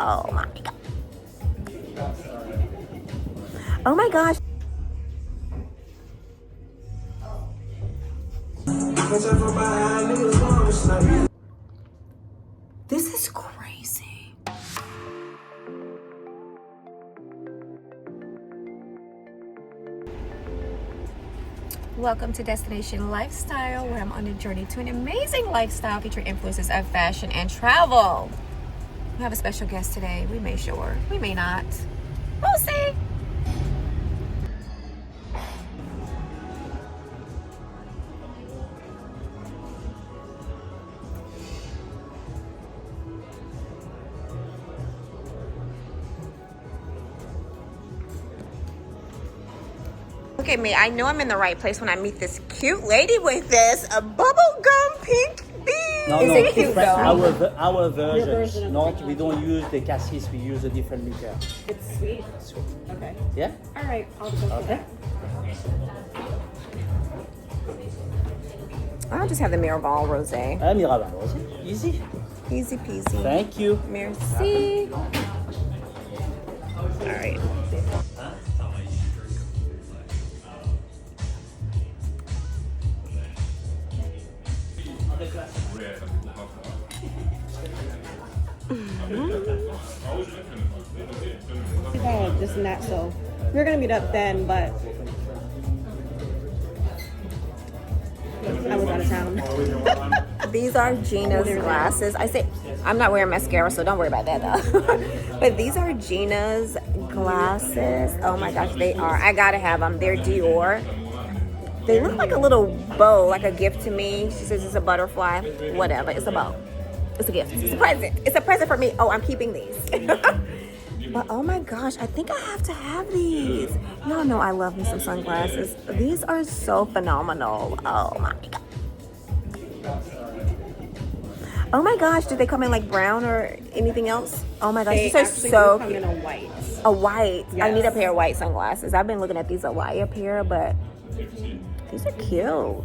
Oh my god. Oh my gosh. This is crazy. Welcome to Destination Lifestyle, where I'm on a journey to an amazing lifestyle featuring influences of fashion and travel. We have a special guest today. We may show her. We may not. We'll see. Look at me. I know I'm in the right place when I meet this cute lady with this bubblegum pink bead. No, Is it cute though? Our version. version Not, we don't use the cassis, we use a different liquor. It's sweet. Okay. Yeah? All right. I'll go for that. I'll just have the Miraval Rosé. Miraval Rosé. Easy. Easy peasy. Thank you. Merci. All right. Oh, this and that. So we're gonna meet up then, but I was out of town. These are Gina's glasses. I say I'm not wearing mascara, so don't worry about that though. But these are Gina's glasses. Oh my gosh, they are. I gotta have them. They're Dior. They look like a little bow, like a gift to me. She says it's a butterfly. Whatever. It's a bow. It's a gift. It's a present. It's a present for me. Oh, I'm keeping these. But oh my gosh, I think I have to have these. Y'all know I love me some sunglasses. These are so phenomenal. Oh my god. Oh my gosh, do they come in like brown or anything else? Oh my gosh, They these are actually so do come cute. in a white. A white. I Yes. need a pair of white sunglasses. I've been looking at these Hawaii pair, but these are cute.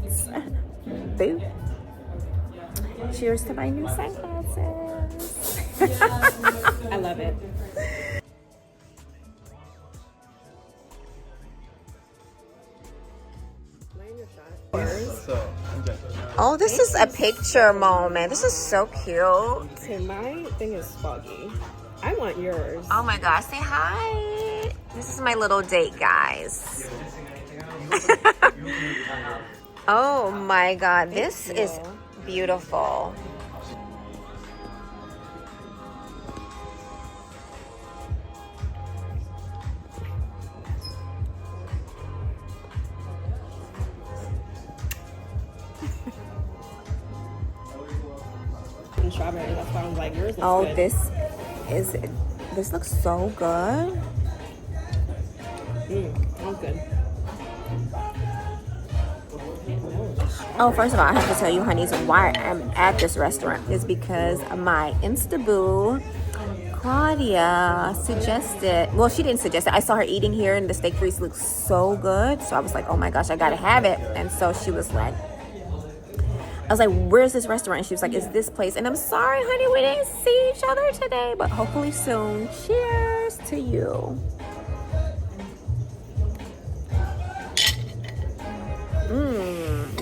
Boo. Cheers to my new sunglasses. I love it. Oh, this is a picture moment. This is so cute. Okay, my thing is foggy. I want yours. Oh my gosh, say hi. This is my little date, guys. Oh my god, this is beautiful. And strawberry. That's why I was like, yours looks Oh, good. this looks so good. Sounds good. Oh, first of all, I have to tell you, honeys, why I'm at this restaurant is because my Instaboo, Claudia, suggested, well, she didn't suggest it. I saw her eating here and the steak frites looked so good. So I was like, oh my gosh, I gotta have it. And so she was like, I was like, where's this restaurant? And she was like, it's this place. And I'm sorry, honey, we didn't see each other today, but hopefully soon. Cheers to you.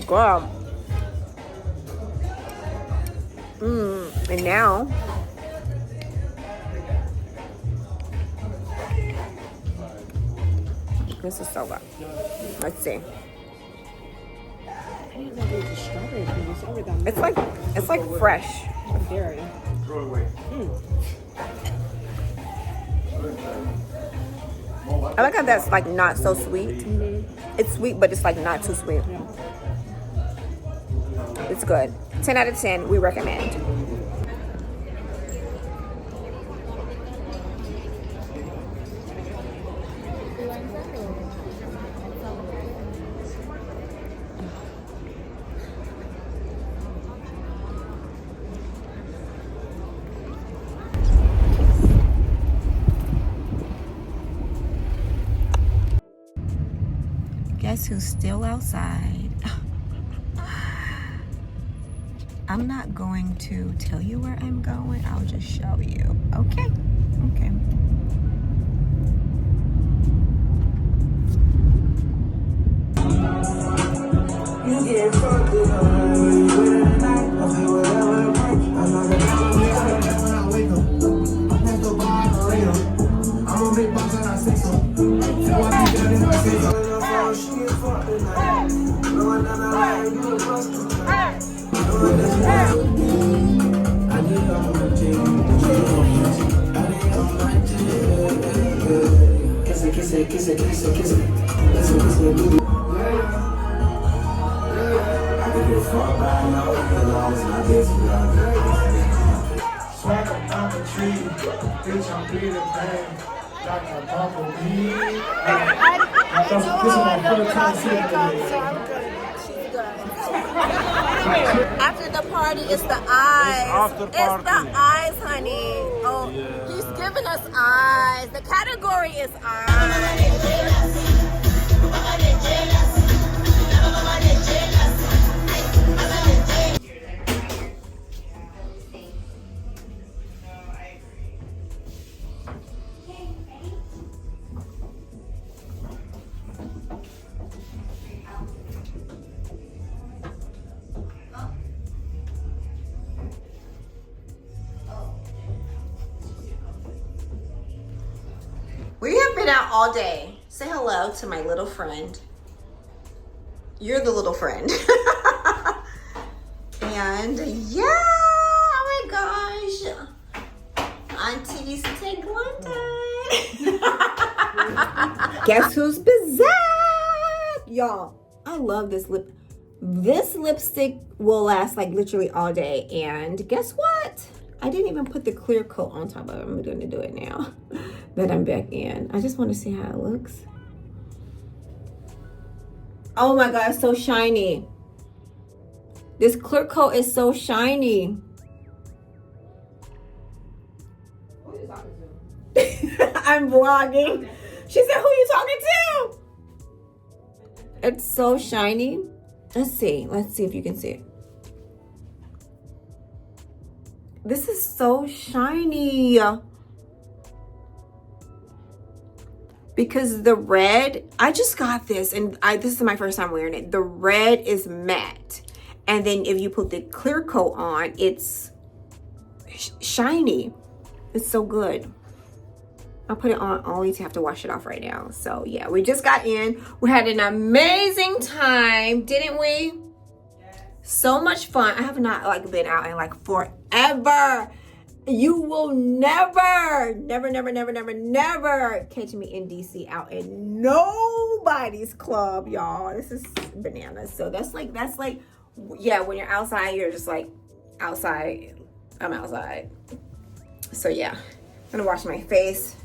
Girl. And now, this is so good. Let's see. I didn't know there was a strawberry juice over them. It's like fresh. Dairy. I like how that's like not so sweet. It's sweet, but it's like not too sweet. Yeah. It's good. 10 out of 10, we recommend. Guess who's still outside? I'm not going to tell you where I'm going. I'll just show you. Okay. After the party, it's the eyes. after It's party. the eyes, honey. Oh, Yeah. he's giving us eyes. The category is eyes. We have been out all day. Say hello to my little friend. You're the little friend. And yeah, oh my gosh. Auntie's take London. Guess who's back? Y'all, I love this lip. This lipstick will last like literally all day. And guess what? I didn't even put the clear coat on top of it. I'm going to do it now that I'm back in. I just want to see how it looks. Oh my God, it's so shiny. This clear coat is so shiny. Who are you talking to? I'm vlogging. She said, who are you talking to? It's so shiny. Let's see if you can see it. This is so shiny. Because the red, I just got this and this is my first time wearing it. The red is matte. And then if you put the clear coat on, it's shiny. It's so good. I'll put it on only to have to wash it off right now. So yeah, we just got in. We had an amazing time, didn't we? So much fun. I have not like been out in like forever. You will never catch me in DC out in nobody's club, y'all. This is bananas. So that's like, yeah, when you're outside, you're just like outside. I'm outside. So yeah, I'm gonna wash my face.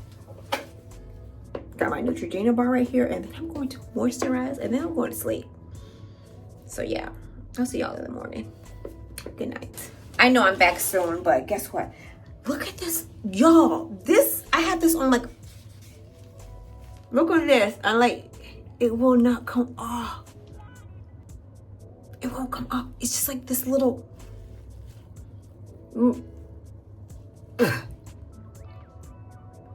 Got my Neutrogena bar right here, and then I'm going to moisturize, and then I'm going to sleep. So yeah. I'll see y'all in the morning. Good night. I know I'm back soon, but guess what? Look at this, y'all. I had this on like, look at this. I like, it will not come off. It won't come off. It's just like this little,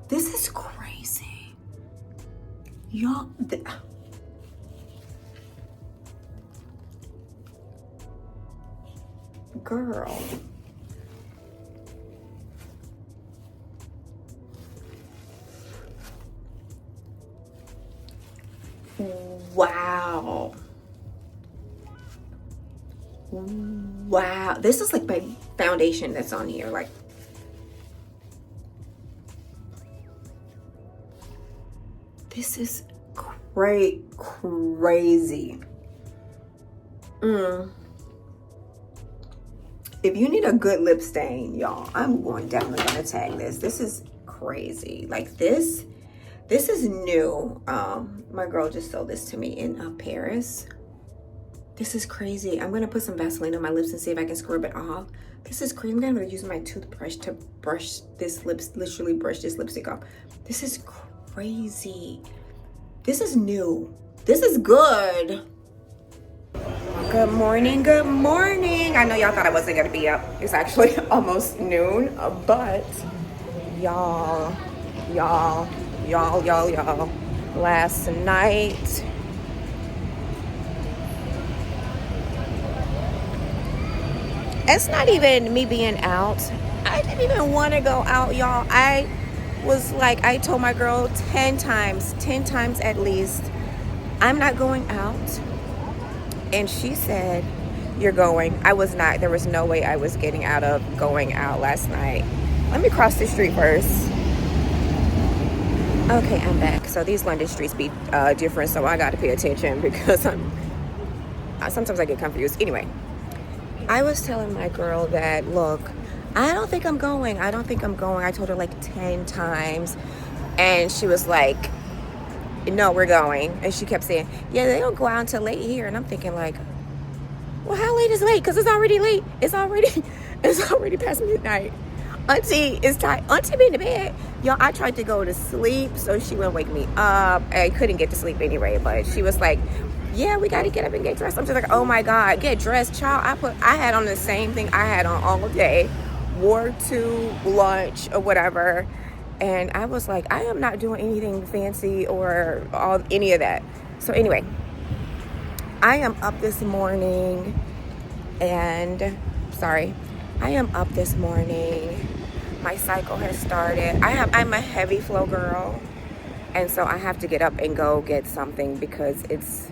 this is crazy. Y'all, girl. Wow. Wow. This is like my foundation that's on here. Like, this is crazy. If you need a good lip stain, y'all, I'm definitely gonna tag this. This is crazy. Like this is new. My girl just sold this to me in Paris. This is crazy. I'm gonna put some Vaseline on my lips and see if I can scrub it off. This is crazy. I'm gonna use my toothbrush to brush this literally brush this lipstick off. This is crazy. This is new. This is good. Good morning, good morning. I know y'all thought I wasn't gonna be up. It's actually almost noon, but y'all, last night, it's not even me being out. I didn't even want to go out, y'all. I was like, I told my girl 10 times at least, I'm not going out. And she said, you're going. I was not. There was no way I was getting out of going out last night. Let me cross the street first. Okay, I'm back. So these London streets be different, so I got to pay attention because sometimes I get confused. Anyway, I was telling my girl that, look, I don't think I'm going. I don't think I'm going. I told her like 10 times, and she was like, no, we're going. And she kept saying, yeah, they don't go out until late here. And I'm thinking like, well, how late is late? Because it's already late. It's already past midnight. Auntie is tired. Auntie be in the bed. Y'all, I tried to go to sleep so she wouldn't wake me up. I couldn't get to sleep anyway, but she was like, yeah, we got to get up and get dressed. I'm just like, oh my God, get dressed, child. I had on the same thing I had on all day, wore to lunch or whatever. And I was like, I am not doing anything fancy or any of that. So anyway, I am up this morning and I am up this morning. My cycle has started. I'm a heavy flow girl, and so I have to get up and go get something because it's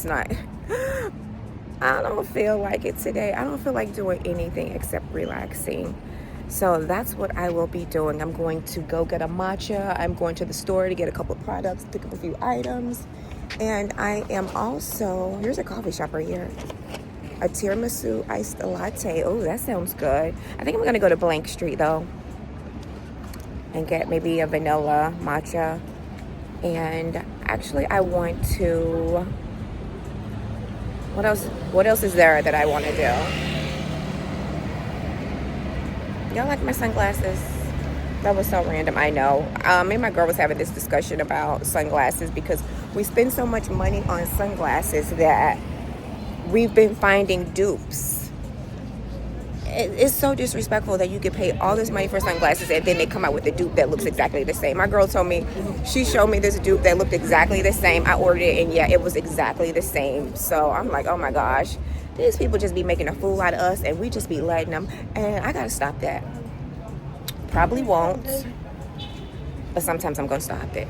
not. I don't feel like it today. I don't feel like doing anything except relaxing. So that's what I will be doing. I'm going to go get a matcha. I'm going to the store to get a couple of products, pick up a few items. And I am also, here's a coffee shop right here. A tiramisu iced latte. Oh, that sounds good. I think I'm going to go to Blank Street, though, and get maybe a vanilla matcha. And actually, I want to... What else is there that I want to do? Y'all like my sunglasses? That was so random, I know. Me and my girl was having this discussion about sunglasses because we spend so much money on sunglasses that we've been finding dupes. It's so disrespectful that you could pay all this money for sunglasses and then they come out with a dupe that looks exactly the same. My girl told me, she showed me this dupe that looked exactly the same. I ordered it and yeah, it was exactly the same. So I'm like, oh my gosh, these people just be making a fool out of us and we just be letting them. And I gotta stop that. Probably won't, but sometimes I'm gonna stop it.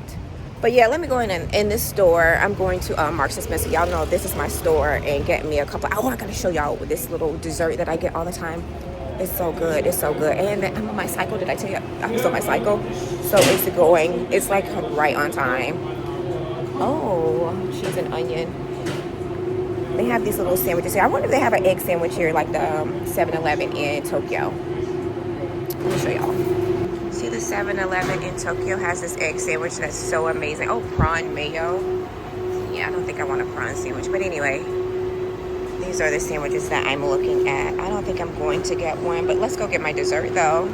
But yeah, let me go in this store. I'm going to Marks and Spencer. Y'all know this is my store, and get me a couple. Oh, I gotta show y'all this little dessert that I get all the time. It's so good. It's so good. And I'm on my cycle. Did I tell you I was on my cycle? So it's like right on time. Oh, cheese and onion. They have these little sandwiches here. I wonder if they have an egg sandwich here, like the 7-Eleven in Tokyo. Let me show y'all. See, the 7-Eleven in Tokyo has this egg sandwich that's so amazing. Oh, prawn mayo. Yeah, I don't think I want a prawn sandwich. But anyway, these are the sandwiches that I'm looking at. I don't think I'm going to get one, but let's go get my dessert though.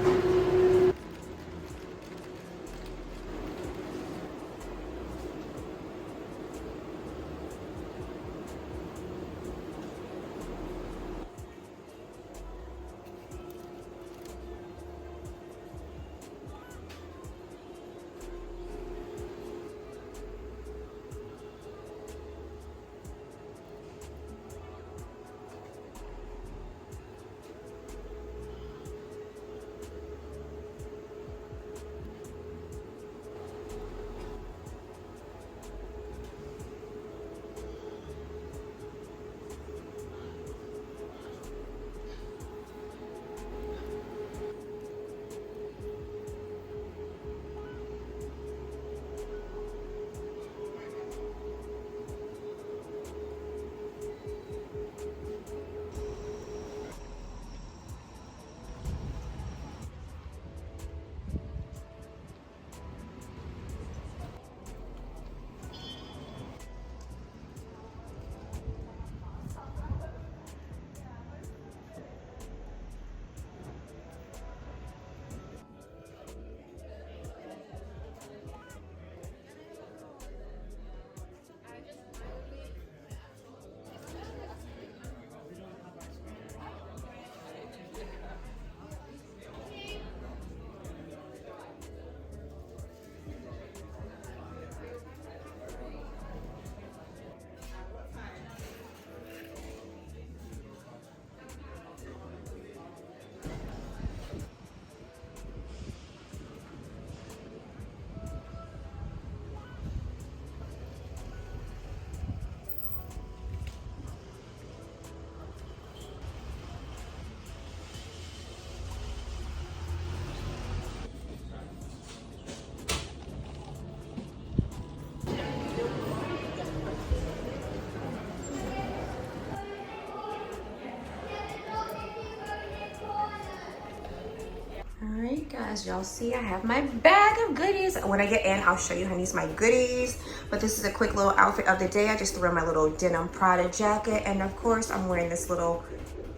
Alright guys, y'all see I have my bag of goodies. When I get in, I'll show you honeys my goodies. But this is a quick little outfit of the day. I just threw on my little denim Prada jacket. And of course, I'm wearing this little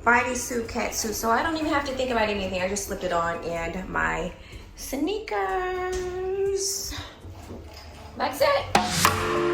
bodysuit, cat suit. So I don't even have to think about anything. I just slipped it on and my sneakers. That's it.